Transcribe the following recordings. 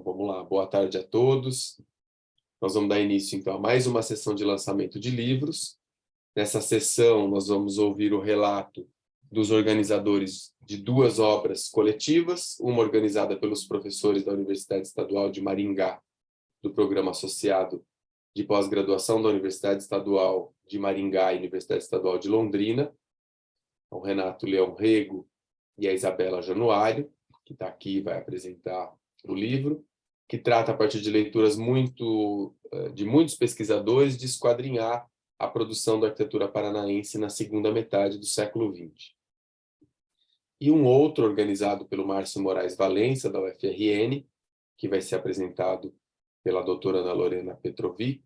Vamos lá, boa tarde a todos. Nós vamos dar início, então, a mais uma sessão de lançamento de livros. Nessa sessão, nós vamos ouvir o relato dos organizadores de duas obras coletivas, uma organizada pelos professores da Universidade Estadual de Maringá, do Programa Associado de Pós-Graduação da Universidade Estadual de Maringá e Universidade Estadual de Londrina, o Renato Leão Rego e a Isabela Januário, que está aqui e vai apresentar o livro, que trata, a partir de leituras de muitos pesquisadores, de esquadrinhar a produção da arquitetura paranaense na segunda metade do século XX. E um outro, organizado pelo Márcio Moraes Valença, da UFRN, que vai ser apresentado pela doutora Ana Lorena Petrovic,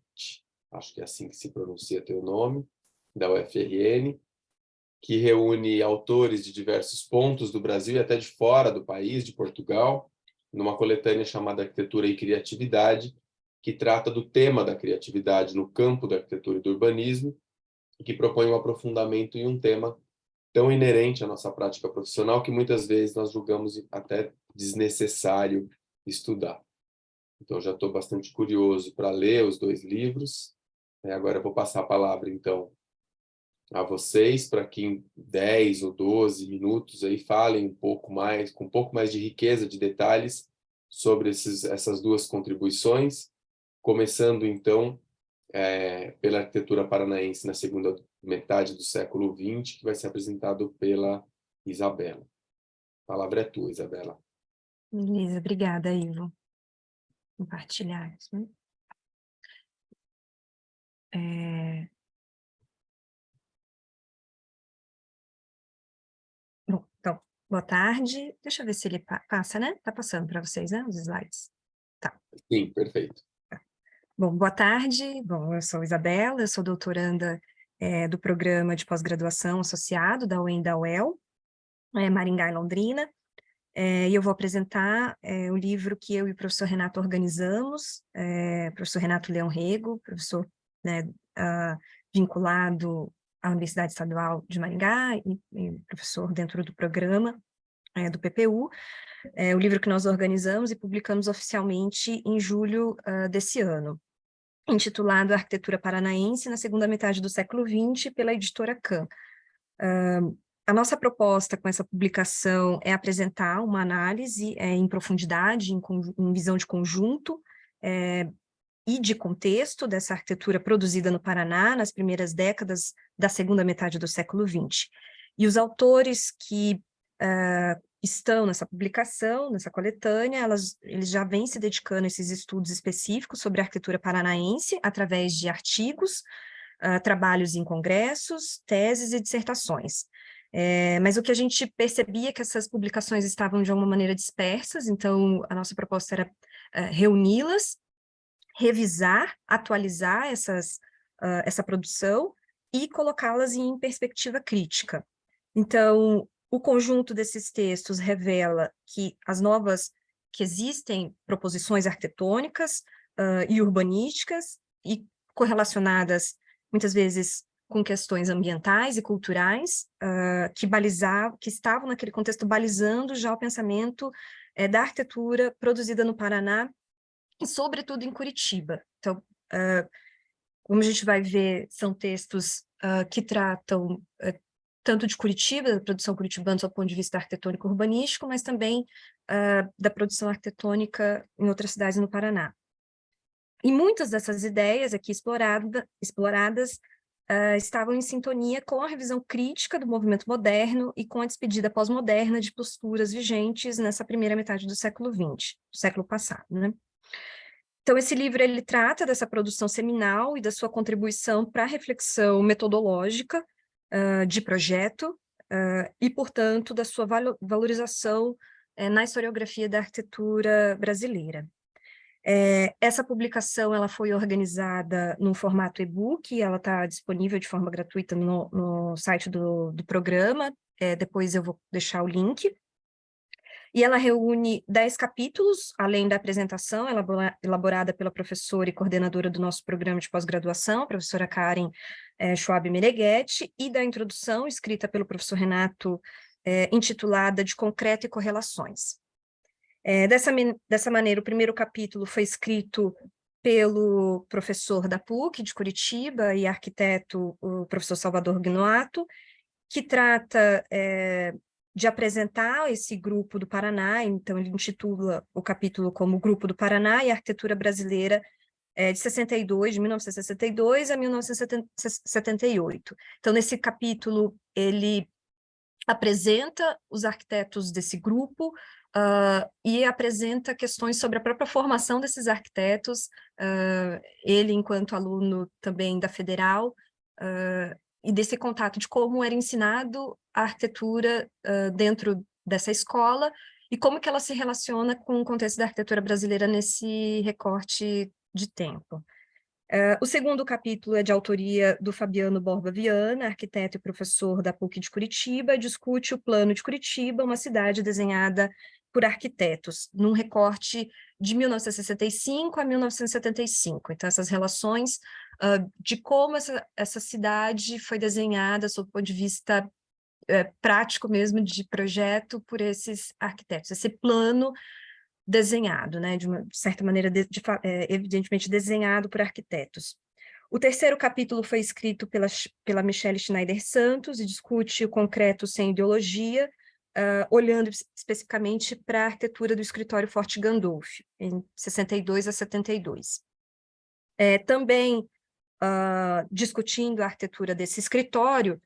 acho que é assim que se pronuncia teu nome, da UFRN, que reúne autores de diversos pontos do Brasil e até de fora do país, de Portugal, numa coletânea chamada Arquitetura e Criatividade, que trata do tema da criatividade no campo da arquitetura e do urbanismo, e que propõe um aprofundamento em um tema tão inerente à nossa prática profissional que muitas vezes nós julgamos até desnecessário estudar. Então, já estou bastante curioso para ler os dois livros. Agora eu vou passar a palavra, então, a vocês, para que em 10 ou 12 minutos aí falem um pouco mais, com um pouco mais de riqueza de detalhes sobre essas duas contribuições, começando então pela arquitetura paranaense na segunda metade do século XX, que vai ser apresentado pela Isabela. A palavra é tua, Isabela. Beleza, obrigada, Ivo. Compartilhar isso, né? Bom, então, boa tarde. Deixa eu ver se ele passa, né? Tá passando para vocês, né? Os slides. Tá. Sim, perfeito. Bom, boa tarde. Bom, eu sou Isabela, eu sou doutoranda do programa de pós-graduação associado da UEM da UEL, Maringá e Londrina. E eu vou apresentar o livro que eu e o professor Renato organizamos, professor Renato Leão Rego, professor, né, vinculado à Universidade Estadual de Maringá e professor dentro do programa do PPU, o livro que nós organizamos e publicamos oficialmente em julho desse ano, intitulado Arquitetura Paranaense na segunda metade do século XX, pela editora Can. A nossa proposta com essa publicação é apresentar uma análise em profundidade, em visão de conjunto e de contexto dessa arquitetura produzida no Paraná nas primeiras décadas da segunda metade do século XX. E os autores que estão nessa publicação, nessa coletânea, eles já vêm se dedicando a esses estudos específicos sobre a arquitetura paranaense através de artigos, trabalhos em congressos, teses e dissertações. Mas o que a gente percebia é que essas publicações estavam de alguma maneira dispersas, então a nossa proposta era reuni-las, revisar, atualizar essa produção e colocá-las em perspectiva crítica. Então, o conjunto desses textos revela que que existem proposições arquitetônicas e urbanísticas e correlacionadas, muitas vezes, com questões ambientais e culturais, que estavam naquele contexto balizando já o pensamento da arquitetura produzida no Paraná, e sobretudo em Curitiba. Então, como a gente vai ver, são textos que tratam tanto de Curitiba, da produção curitibana, do ponto de vista arquitetônico urbanístico, mas também da produção arquitetônica em outras cidades no Paraná. E muitas dessas ideias aqui exploradas estavam em sintonia com a revisão crítica do movimento moderno e com a despedida pós-moderna de posturas vigentes nessa primeira metade do século XX, do século passado, né? Então, esse livro, ele trata dessa produção seminal e da sua contribuição para a reflexão metodológica de projeto e, portanto, da sua valorização na historiografia da arquitetura brasileira. Essa publicação ela foi organizada num formato e-book, ela está disponível de forma gratuita no site do programa, depois eu vou deixar o link. E ela reúne 10 capítulos, além da apresentação elaborada pela professora e coordenadora do nosso programa de pós-graduação, a professora Karen Schwab Meneghetti, e da introdução, escrita pelo professor Renato, intitulada De Concreto e Correlações. Dessa maneira, o primeiro capítulo foi escrito pelo professor da PUC de Curitiba e arquiteto, o professor Salvador Gnoato, que trata de apresentar esse grupo do Paraná. Então ele intitula o capítulo como Grupo do Paraná e a Arquitetura Brasileira de 1962 a 1978. Então, nesse capítulo, ele apresenta os arquitetos desse grupo e apresenta questões sobre a própria formação desses arquitetos, ele enquanto aluno também da Federal, e desse contato de como era ensinado a arquitetura dentro dessa escola e como que ela se relaciona com o contexto da arquitetura brasileira nesse recorte de tempo. O segundo capítulo é de autoria do Fabiano Borba Viana, arquiteto e professor da PUC de Curitiba, discute o Plano de Curitiba, uma cidade desenhada por arquitetos, num recorte de 1965 a 1975. Então, essas relações de como essa cidade foi desenhada sob o ponto de vista prático mesmo, de projeto por esses arquitetos, esse plano desenhado, né, de uma certa maneira, evidentemente desenhado por arquitetos. O terceiro capítulo foi escrito pela Michelle Schneider Santos e discute o concreto sem ideologia, olhando especificamente para a arquitetura do escritório Forte Gandolfo, em 62 a 72. Também discutindo a arquitetura desse escritório,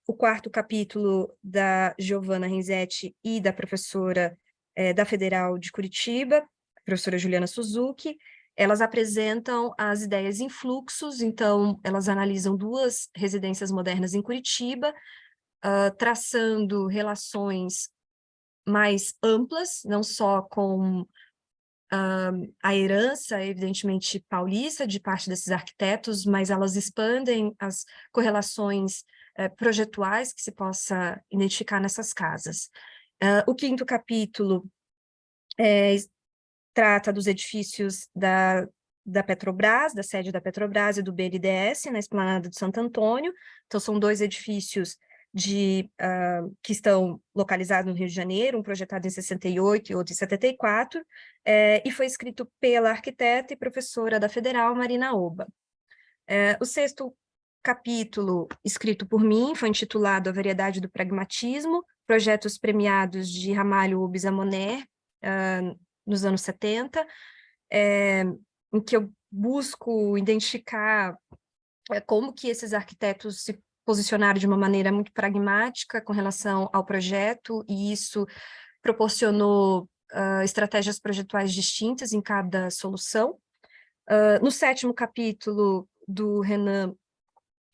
o quarto capítulo da Giovanna Renzetti e da professora da Federal de Curitiba, a professora Juliana Suzuki, elas apresentam as ideias em fluxos. Então, elas analisam duas residências modernas em Curitiba, traçando relações mais amplas, não só com a herança, evidentemente, paulista, de parte desses arquitetos, mas elas expandem as correlações projetuais que se possa identificar nessas casas. O quinto capítulo trata dos edifícios da Petrobras, da sede da Petrobras e do BNDES, na Esplanada de Santo Antônio. Então, são dois edifícios que estão localizados no Rio de Janeiro, um projetado em 68 e outro em 74, e foi escrito pela arquiteta e professora da Federal, Marina Oba. O sexto capítulo, escrito por mim, foi intitulado A Variedade do Pragmatismo, projetos premiados de Ramalho Ubis Moner, nos anos 70, em que eu busco identificar como que esses arquitetos se posicionaram de uma maneira muito pragmática com relação ao projeto, e isso proporcionou estratégias projetuais distintas em cada solução. No sétimo capítulo, do Renan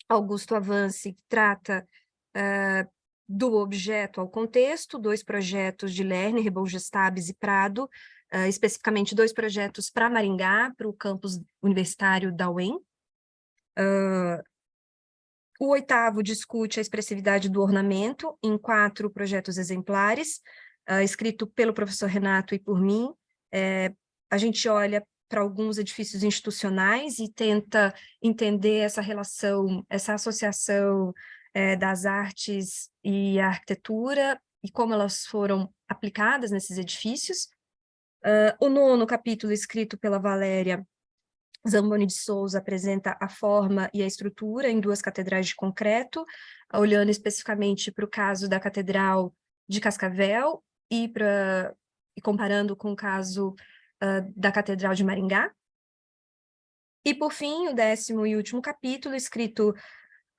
Augusto Avance, que trata do objeto ao contexto, dois projetos de Lerner, Reboujas Tabes e Prado, especificamente dois projetos para Maringá, para o campus universitário da UEM. O oitavo discute a expressividade do ornamento em 4 projetos exemplares, escrito pelo professor Renato e por mim. A gente olha para alguns edifícios institucionais e tenta entender essa relação, essa associação das artes e a arquitetura e como elas foram aplicadas nesses edifícios. O nono capítulo, escrito pela Valéria Zamboni de Souza, apresenta a forma e a estrutura em 2 catedrais de concreto, olhando especificamente para o caso da Catedral de Cascavel e comparando com o caso da Catedral de Maringá. E, por fim, o 10º e último capítulo, escrito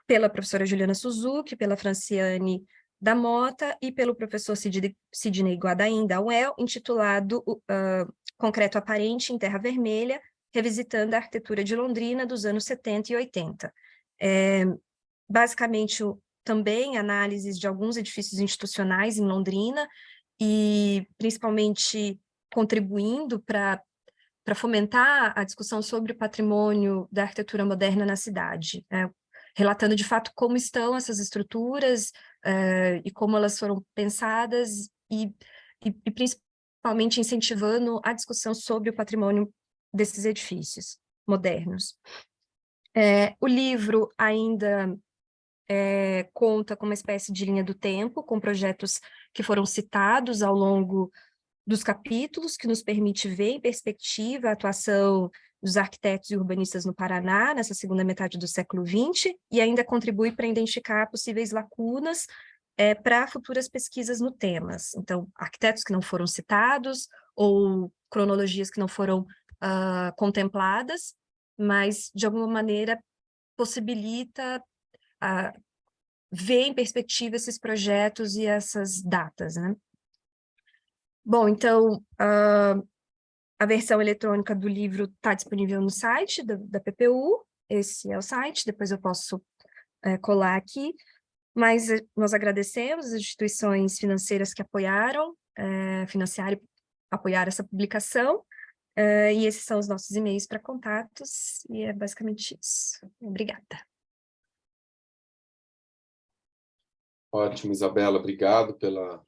pela professora Juliana Suzuki, pela Franciane da Mota e pelo professor Sidney Guadaim, da UEL, intitulado Concreto Aparente em Terra Vermelha, revisitando a arquitetura de Londrina dos anos 70 e 80. Basicamente, também análises de alguns edifícios institucionais em Londrina e, principalmente, contribuindo para fomentar a discussão sobre o patrimônio da arquitetura moderna na cidade, relatando, de fato, como estão essas estruturas e como elas foram pensadas e principalmente incentivando a discussão sobre o patrimônio desses edifícios modernos. O livro ainda conta com uma espécie de linha do tempo, com projetos que foram citados ao longo dos capítulos, que nos permite ver em perspectiva a atuação dos arquitetos e urbanistas no Paraná, nessa segunda metade do século XX, e ainda contribui para identificar possíveis lacunas para futuras pesquisas no temas. Então, arquitetos que não foram citados, ou cronologias que não foram contempladas, mas, de alguma maneira, possibilita ver em perspectiva esses projetos e essas datas, né? Bom, então, a versão eletrônica do livro está disponível no site da PPU, esse é o site, depois eu posso colar aqui, mas nós agradecemos as instituições financeiras que apoiaram, financiaram e apoiaram essa publicação, e esses são os nossos e-mails para contatos, e é basicamente isso. Obrigada. Ótimo, Isabela, obrigado pela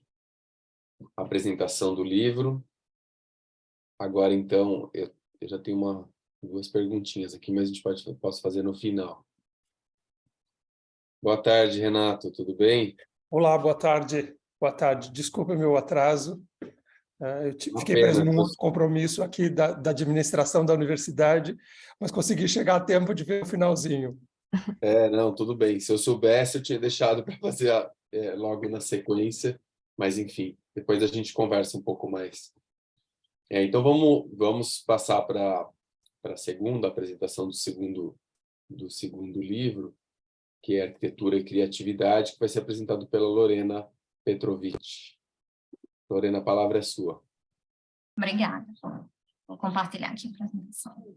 apresentação do livro. Agora, então, eu já tenho duas perguntinhas aqui, mas a gente posso fazer no final. Boa tarde, Renato, tudo bem? Olá, boa tarde. Boa tarde. Desculpa meu atraso. Eu fiquei preso num outro compromisso aqui da administração da universidade, mas consegui chegar a tempo de ver o finalzinho. Não, tudo bem. Se eu soubesse, eu tinha deixado para fazer logo na sequência, mas enfim, depois a gente conversa um pouco mais. Então vamos passar para a segunda apresentação do segundo livro, que é Arquitetura e Criatividade, que vai ser apresentado pela Lorena Petrovic. Lorena, a palavra é sua. Obrigada. Vou compartilhar aqui a apresentação.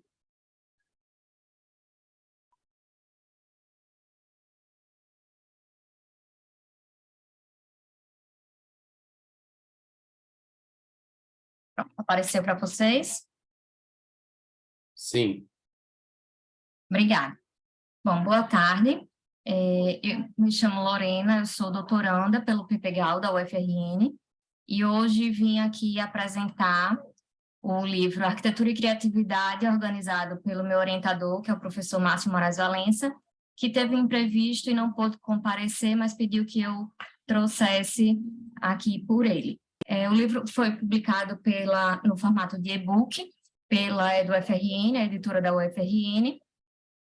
Pronto, apareceu para vocês? Sim. Obrigada. Bom, boa tarde. Eu me chamo Lorena, eu sou doutoranda pelo PPGAU da UFRN e hoje vim aqui apresentar o livro Arquitetura e Criatividade, organizado pelo meu orientador, que é o professor Márcio Moraes Valença, que teve um imprevisto e não pôde comparecer, mas pediu que eu trouxesse aqui por ele. O livro foi publicado no formato de e-book pela EduFRN, a editora da UFRN,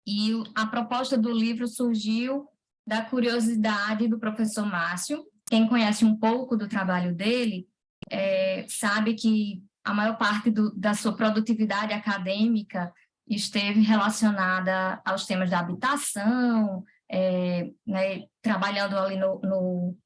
e a proposta do livro surgiu da curiosidade do professor Márcio. Quem conhece um pouco do trabalho dele sabe que a maior parte da sua produtividade acadêmica esteve relacionada aos temas da habitação, né, trabalhando ali no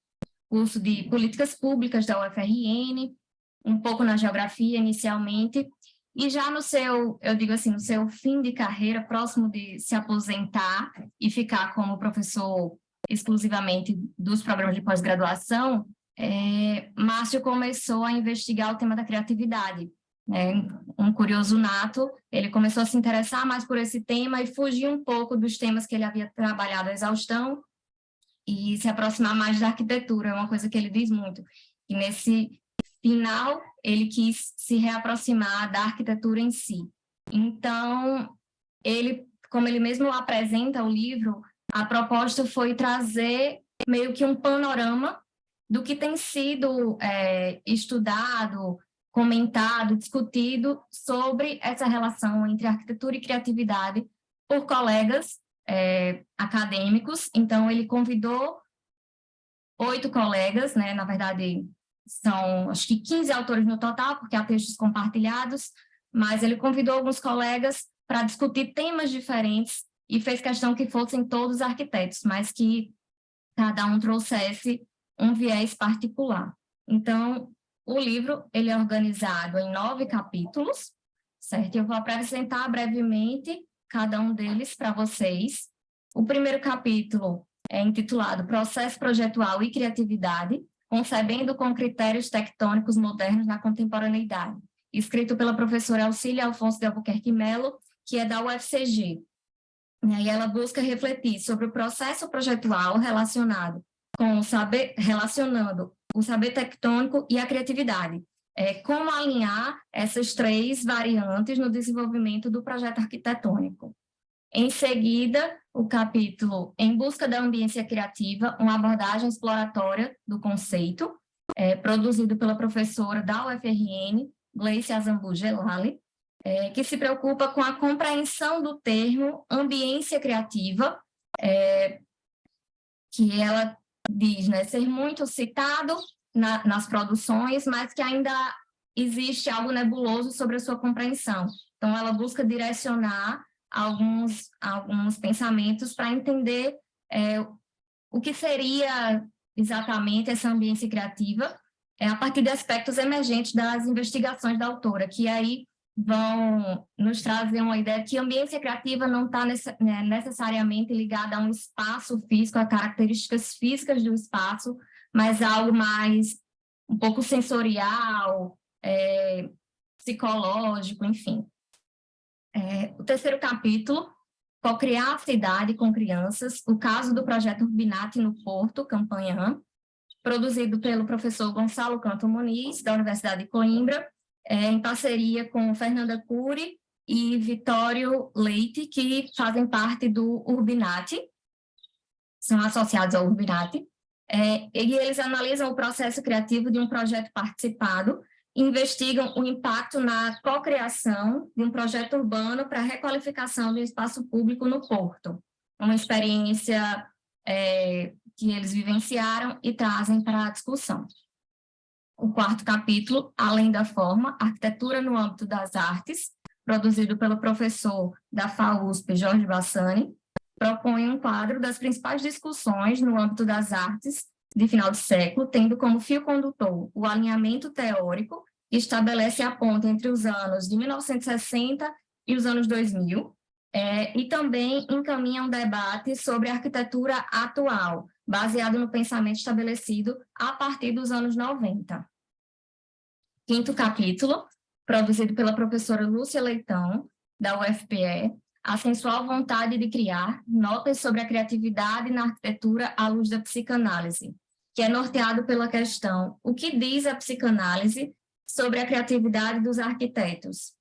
curso de Políticas Públicas da UFRN, um pouco na geografia inicialmente, e já no seu, eu digo assim, no seu fim de carreira, próximo de se aposentar e ficar como professor exclusivamente dos programas de pós-graduação, Márcio começou a investigar o tema da criatividade. Um curioso nato, ele começou a se interessar mais por esse tema e fugir um pouco dos temas que ele havia trabalhado à exaustão e se aproximar mais da arquitetura, é uma coisa que ele diz muito. E nesse final, ele quis se reaproximar da arquitetura em si. Então, como ele mesmo apresenta o livro, a proposta foi trazer meio que um panorama do que tem sido estudado, comentado, discutido sobre essa relação entre arquitetura e criatividade por colegas acadêmicos. Então, ele convidou 8 colegas, né? Na verdade, são acho que 15 autores no total, porque há textos compartilhados, mas ele convidou alguns colegas para discutir temas diferentes e fez questão que fossem todos arquitetos, mas que cada um trouxesse um viés particular. Então, o livro ele é organizado em 9 capítulos, certo? Eu vou apresentar brevemente cada um deles para vocês. O primeiro capítulo é intitulado Processo Projetual e Criatividade, concebendo com critérios tectônicos modernos na contemporaneidade, escrito pela professora Auxília Afonso de Albuquerque Melo, que é da UFCG. E ela busca refletir sobre o processo projetual relacionando o saber tectônico e a criatividade. Como alinhar essas 3 variantes no desenvolvimento do projeto arquitetônico. Em seguida, o capítulo Em Busca da Ambiência Criativa, uma abordagem exploratória do conceito, produzido pela professora da UFRN, Gleice Azambu Gelali, que se preocupa com a compreensão do termo ambiência criativa, que ela diz, né, ser muito citado nas produções, mas que ainda existe algo nebuloso sobre a sua compreensão. Então, ela busca direcionar alguns pensamentos para entender o que seria exatamente essa ambiência criativa, a partir de aspectos emergentes das investigações da autora, que aí vão nos trazer uma ideia que a ambiência criativa não está necessariamente ligada a um espaço físico, a características físicas do espaço, mas algo mais um pouco sensorial, psicológico, enfim. O terceiro capítulo, Co-criar a cidade com crianças, o caso do projeto Urbinate no Porto, Campanhã, produzido pelo professor Gonçalo Canto Muniz, da Universidade de Coimbra, em parceria com Fernanda Cury e Vitório Leite, que fazem parte do Urbinate, são associados ao Urbinate, e eles analisam o processo criativo de um projeto participado, investigam o impacto na cocriação de um projeto urbano para a requalificação do espaço público no Porto. Uma experiência que eles vivenciaram e trazem para a discussão. O quarto capítulo, Além da Forma, Arquitetura no âmbito das artes, produzido pelo professor da FAUSP, Jorge Bassani, propõe um quadro das principais discussões no âmbito das artes de final de século, tendo como fio condutor o alinhamento teórico, que estabelece a ponte entre os anos de 1960 e os anos 2000, e também encaminha um debate sobre a arquitetura atual, baseado no pensamento estabelecido a partir dos anos 90. Quinto capítulo, produzido pela professora Lúcia Leitão, da UFPE, A Sensual Vontade de Criar, notas sobre a criatividade na arquitetura à luz da psicanálise, que é norteado pela questão: o que diz a psicanálise sobre a criatividade dos arquitetos?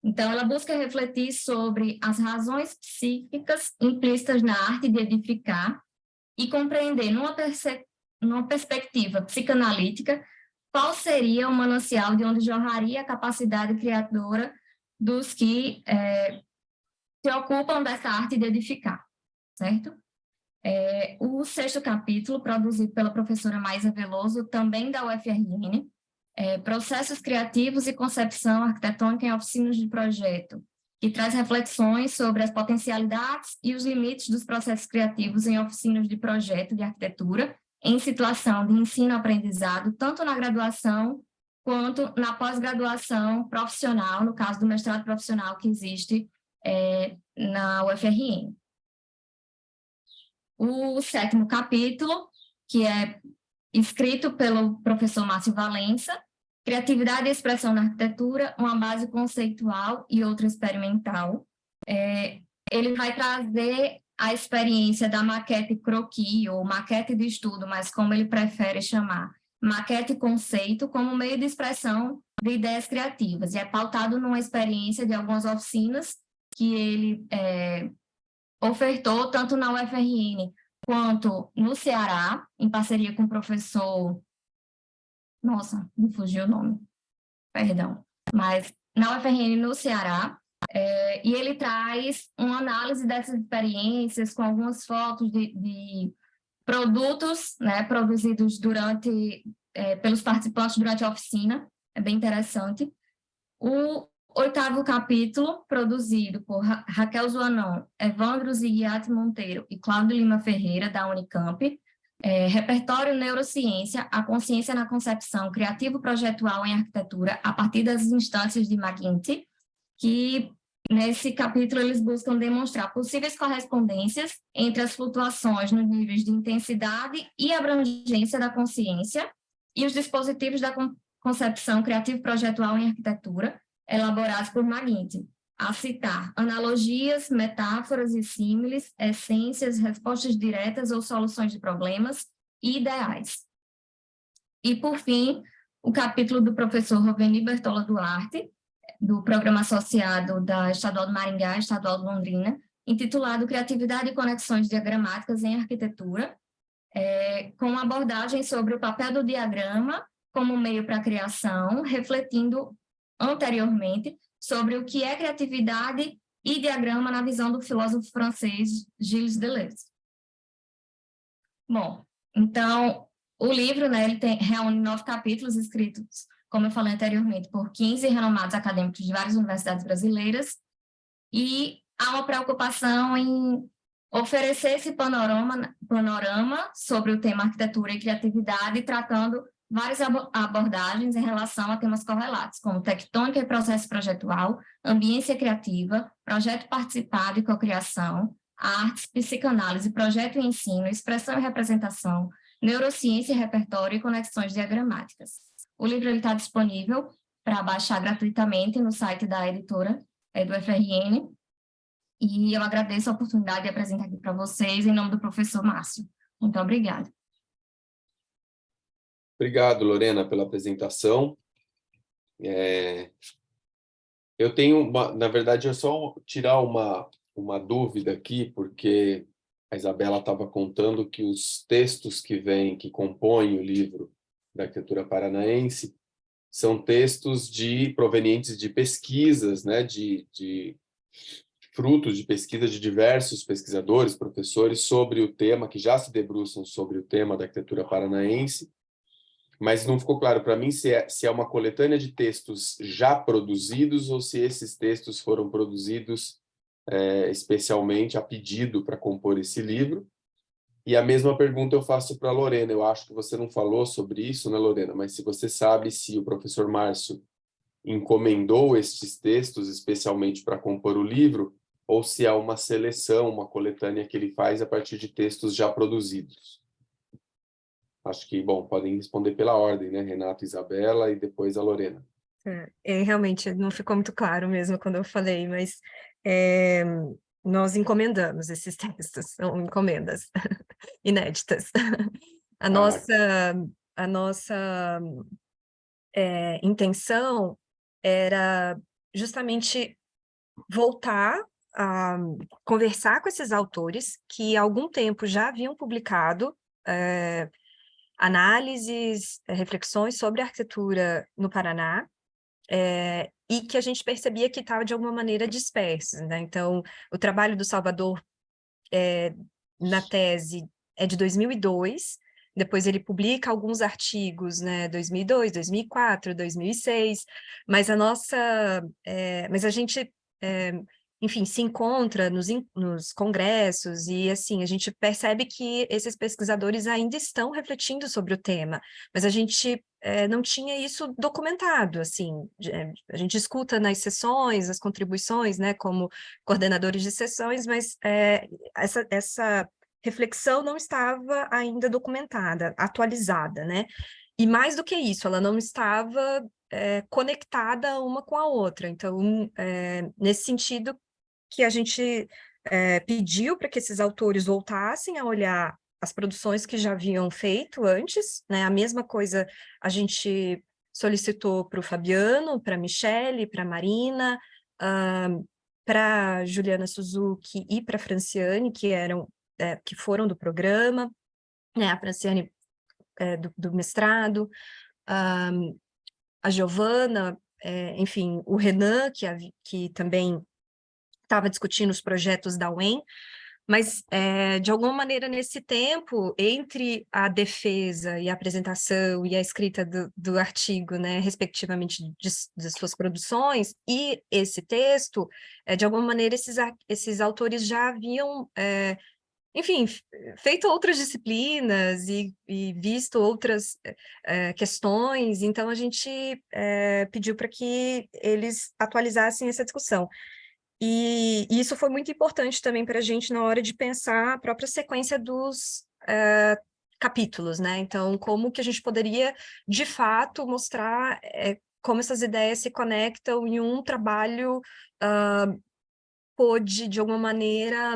Então, ela busca refletir sobre as razões psíquicas implícitas na arte de edificar e compreender, numa perspectiva psicanalítica, qual seria o manancial de onde jorraria a capacidade criadora dos que se ocupam dessa arte de edificar, certo? O sexto capítulo, produzido pela professora Maísa Veloso, também da UFRN, Processos Criativos e Concepção Arquitetônica em Oficinas de Projeto, que traz reflexões sobre as potencialidades e os limites dos processos criativos em oficinas de projeto de arquitetura, em situação de ensino-aprendizado, tanto na graduação quanto na pós-graduação profissional, no caso do mestrado profissional que existe na UFRN. O sétimo capítulo, que é escrito pelo professor Márcio Valença, Criatividade e Expressão na Arquitetura, uma base conceitual e outra experimental. Ele vai trazer a experiência da maquete croquis, ou maquete de estudo, mas como ele prefere chamar, maquete conceito, como meio de expressão de ideias criativas. E é pautado numa experiência de algumas oficinas que ele ofertou tanto na UFRN quanto no Ceará, em parceria com o professor... Nossa, me fugiu o nome, perdão. Mas na UFRN no Ceará, e ele traz uma análise dessas experiências com algumas fotos de produtos, né, produzidos pelos participantes durante a oficina, é bem interessante. O oitavo capítulo, produzido por Raquel Zoanon, Evandro Ziguiati Monteiro e Cláudio Lima Ferreira, da Unicamp, Repertório Neurociência, a consciência na concepção criativo-projetual em arquitetura, a partir das instâncias de McGuinty, que nesse capítulo eles buscam demonstrar possíveis correspondências entre as flutuações nos níveis de intensidade e abrangência da consciência e os dispositivos da concepção criativo-projetual em arquitetura, elaborados por McGuinty, a citar analogias, metáforas e símiles, essências, respostas diretas ou soluções de problemas e ideais. E, por fim, o capítulo do professor Roveni Bertola Duarte, do Programa Associado da Estadual do Maringá, Estadual de Londrina, intitulado Criatividade e Conexões Diagramáticas em Arquitetura, com uma abordagem sobre o papel do diagrama como meio para a criação, refletindo anteriormente sobre o que é criatividade e diagrama na visão do filósofo francês Gilles Deleuze. Bom, então, o livro, né, ele reúne 9 capítulos escritos, como eu falei anteriormente, por 15 renomados acadêmicos de várias universidades brasileiras, e há uma preocupação em oferecer esse panorama sobre o tema arquitetura e criatividade, tratando várias abordagens em relação a temas correlatos, como tectônica e processo projetual, ambiência criativa, projeto participado e cocriação, artes, psicanálise, projeto e ensino, expressão e representação, neurociência e repertório e conexões diagramáticas. O livro está disponível para baixar gratuitamente no site da editora do FRN, e eu agradeço a oportunidade de apresentar aqui para vocês em nome do professor Márcio. Muito obrigada. Obrigado, Lorena, pela apresentação. Eu tenho na verdade, é só tirar uma dúvida aqui, porque a Isabela estava contando que os textos que compõem o livro da arquitetura paranaense são textos provenientes de pesquisas, né, de frutos de pesquisa de diversos pesquisadores, professores, sobre o tema, que já se debruçam sobre o tema da arquitetura paranaense, mas não ficou claro para mim se é uma coletânea de textos já produzidos ou se esses textos foram produzidos especialmente a pedido para compor esse livro. E a mesma pergunta eu faço para a Lorena. Eu acho que você não falou sobre isso, né, Lorena? Mas se você sabe se o professor Márcio encomendou estes textos especialmente para compor o livro, ou se há uma seleção, uma coletânea que ele faz a partir de textos já produzidos. Acho que, bom, podem responder pela ordem, né? Renato, Isabela e depois a Lorena. Realmente não ficou muito claro mesmo quando eu falei, mas nós encomendamos esses textos, são encomendas inéditas. A nossa intenção era justamente voltar a conversar com esses autores que há algum tempo já haviam publicado análises, reflexões sobre a arquitetura no Paraná, e que a gente percebia que estava de alguma maneira disperso, né? Então, o trabalho do Salvador na tese é de 2002, depois ele publica alguns artigos, né, 2002, 2004, 2006, mas mas a gente, enfim, se encontra nos congressos e, assim, a gente percebe que esses pesquisadores ainda estão refletindo sobre o tema, mas a gente não tinha isso documentado, assim, a gente escuta nas sessões, as contribuições, né, como coordenadores de sessões, mas essa reflexão não estava ainda documentada, atualizada, né? E mais do que isso, ela não estava conectada uma com a outra. Então, nesse sentido que a gente pediu para que esses autores voltassem a olhar as produções que já haviam feito antes, né? A mesma coisa a gente solicitou para o Fabiano, para a Michele, para a Marina, para Juliana Suzuki e para a Franciane, que foram do programa, né? A Franciane do mestrado, a Giovana, enfim, o Renan, que também estava discutindo os projetos da UEM, mas, de alguma maneira, nesse tempo, entre a defesa e a apresentação e a escrita do artigo, né, respectivamente, das suas produções, e esse texto, de alguma maneira, esses autores já haviam, enfim, feito outras disciplinas e visto outras questões, então a gente pediu para que eles atualizassem essa discussão. E isso foi muito importante também para a gente na hora de pensar a própria sequência dos capítulos, né? Então, como que a gente poderia, de fato, mostrar como essas ideias se conectam em um trabalho pôde, de alguma maneira,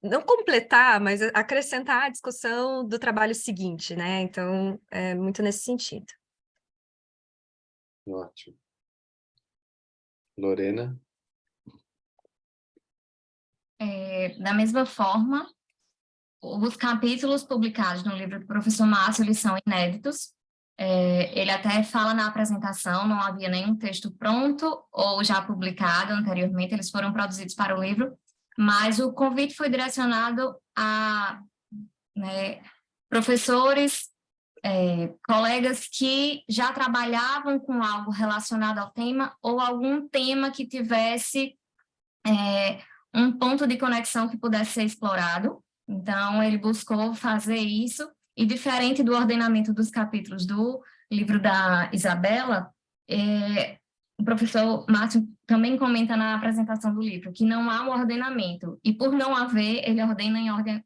não completar, mas acrescentar a discussão do trabalho seguinte, né? Então, é muito nesse sentido. Ótimo. Lorena? Da mesma forma, os capítulos publicados no livro do professor Márcio, eles são inéditos. Ele até fala na apresentação, não havia nenhum texto pronto ou já publicado anteriormente, eles foram produzidos para o livro, mas o convite foi direcionado a, né, professores, colegas que já trabalhavam com algo relacionado ao tema ou algum tema que tivesse um ponto de conexão que pudesse ser explorado. Então, ele buscou fazer isso, e diferente do ordenamento dos capítulos do livro da Isabela, o professor Márcio também comenta na apresentação do livro que não há um ordenamento, e por não haver, ele ordena em ordem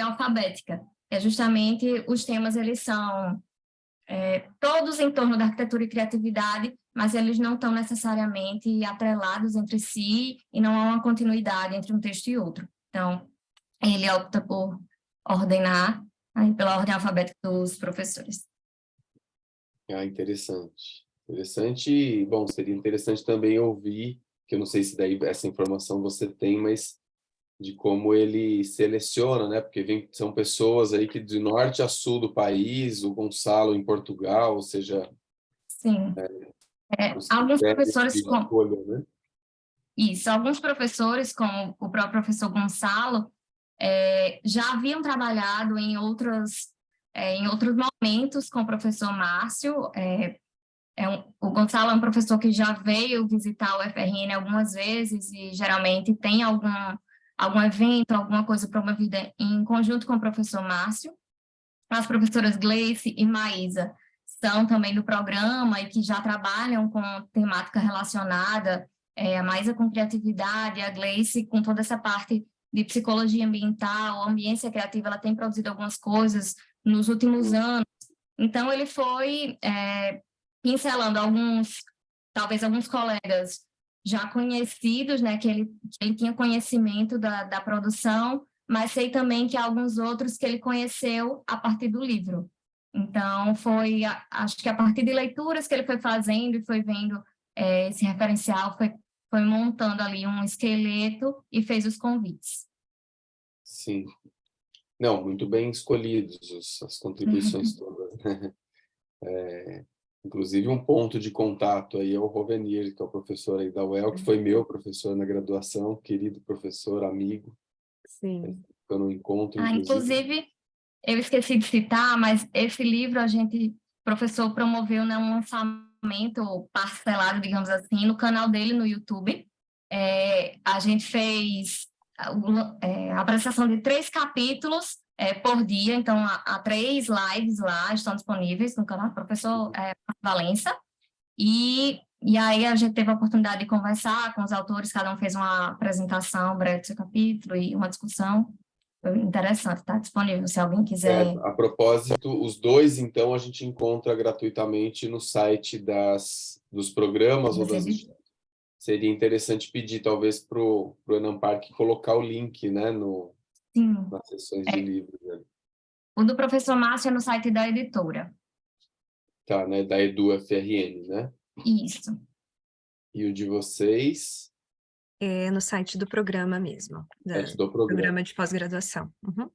alfabética. Justamente os temas, eles são todos em torno da arquitetura e criatividade, mas eles não estão necessariamente atrelados entre si e não há uma continuidade entre um texto e outro. Então, ele opta por ordenar pela ordem alfabética dos professores. Interessante. Interessante, e, bom, seria interessante também ouvir, que eu não sei se daí essa informação você tem, mas de como ele seleciona, né? Porque são pessoas aí que de norte a sul do país, o Gonçalo em Portugal, ou seja... Sim. Alguns professores... escolha, né? Isso, alguns professores, como o próprio professor Gonçalo, já haviam trabalhado em outros momentos com o professor Márcio. O Gonçalo é um professor que já veio visitar o UFRN algumas vezes e geralmente tem algum evento, alguma coisa promovida em conjunto com o professor Márcio. As professoras Gleice e Maísa são também do programa e que já trabalham com temática relacionada, a Maísa com criatividade, a Gleice com toda essa parte de psicologia ambiental, ambiência criativa, ela tem produzido algumas coisas nos últimos anos. Então, ele foi pincelando talvez alguns colegas já conhecidos, né, que ele tinha conhecimento da produção, mas sei também que há alguns outros que ele conheceu a partir do livro. Então, acho que a partir de leituras que ele foi fazendo e foi vendo esse referencial, foi montando ali um esqueleto e fez os convites. Sim. Não, muito bem escolhidos as contribuições todas. Inclusive, um ponto de contato aí é o Rovenir, que é o professor aí da UEL, que foi meu professor na graduação, querido professor, amigo. Sim. Eu não encontro, inclusive, eu esqueci de citar, mas esse livro o professor promoveu, né, um lançamento parcelado, digamos assim, no canal dele no YouTube. A gente fez a apresentação de 3 capítulos por dia, então há 3 lives lá, estão disponíveis no canal do professor Valença, e aí a gente teve a oportunidade de conversar com os autores, cada um fez uma apresentação breve do seu capítulo e uma discussão. Interessante, está disponível, se alguém quiser... A propósito, os 2, então, a gente encontra gratuitamente no site dos programas ou das... Seria interessante pedir, talvez, para o Enampark colocar o link, né, nas sessões de livros. Né? O do professor Márcio é no site da editora. Tá, né, da EduFRN, né? Isso. E o de vocês? É no site do programa mesmo. Do programa de pós-graduação,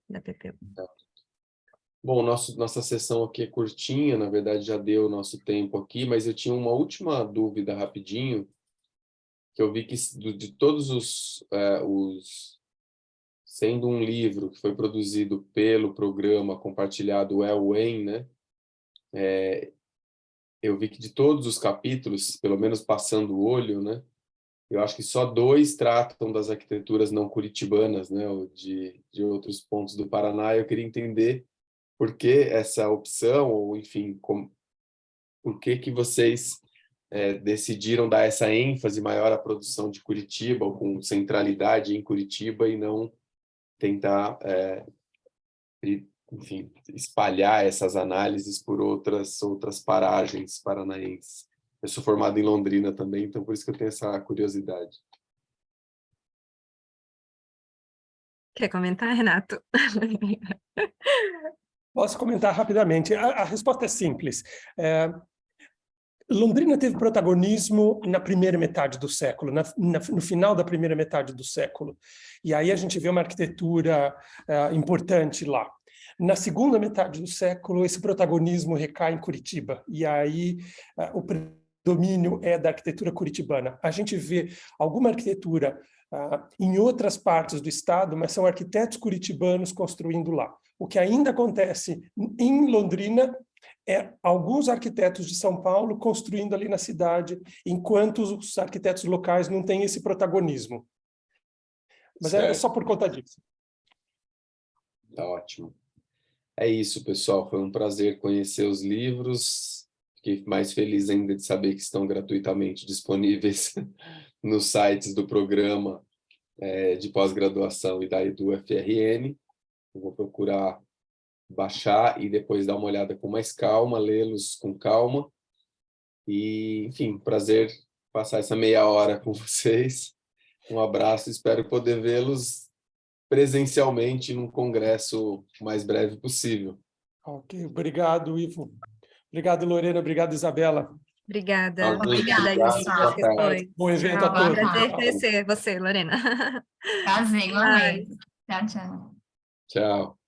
da PPU. Tá. Bom, nossa sessão aqui é curtinha, na verdade já deu o nosso tempo aqui, mas eu tinha uma última dúvida rapidinho, que eu vi que de todos sendo um livro que foi produzido pelo programa compartilhado ELWEN, né? Eu vi que de todos os capítulos, pelo menos passando o olho, né? Eu acho que só 2 tratam das arquiteturas não curitibanas, né? Ou de outros pontos do Paraná. Eu queria entender por que essa opção, ou enfim, por que vocês decidiram dar essa ênfase maior à produção de Curitiba, ou com centralidade em Curitiba, e não tentar, enfim, espalhar essas análises por outras paragens paranaenses. Eu sou formado em Londrina também, então por isso que eu tenho essa curiosidade. Quer comentar, Renato? Posso comentar rapidamente. A resposta é simples. Londrina teve protagonismo na primeira metade do século, no final da primeira metade do século. E aí a gente vê uma arquitetura importante lá. Na segunda metade do século, esse protagonismo recai em Curitiba. E aí o predomínio é da arquitetura curitibana. A gente vê alguma arquitetura em outras partes do estado, mas são arquitetos curitibanos construindo lá. O que ainda acontece em Londrina é alguns arquitetos de São Paulo construindo ali na cidade, enquanto os arquitetos locais não têm esse protagonismo. Mas é só por conta disso. Tá ótimo. É isso, pessoal. Foi um prazer conhecer os livros. Fiquei mais feliz ainda de saber que estão gratuitamente disponíveis nos sites do programa de pós-graduação e da EDU-FRN. Eu vou procurar baixar e depois dar uma olhada com mais calma, lê-los com calma. E, enfim, prazer passar essa meia hora com vocês. Um abraço, espero poder vê-los presencialmente num congresso o mais breve possível. Ok, obrigado, Ivo. Obrigado, Lorena. Obrigado, Isabela. Obrigada. Obrigada, Isabela, pessoal. Bom evento a Tchau. todos. Prazer conhecer você, Lorena. Prazer, Bye. igualmente. Tchau, tchau. Tchau.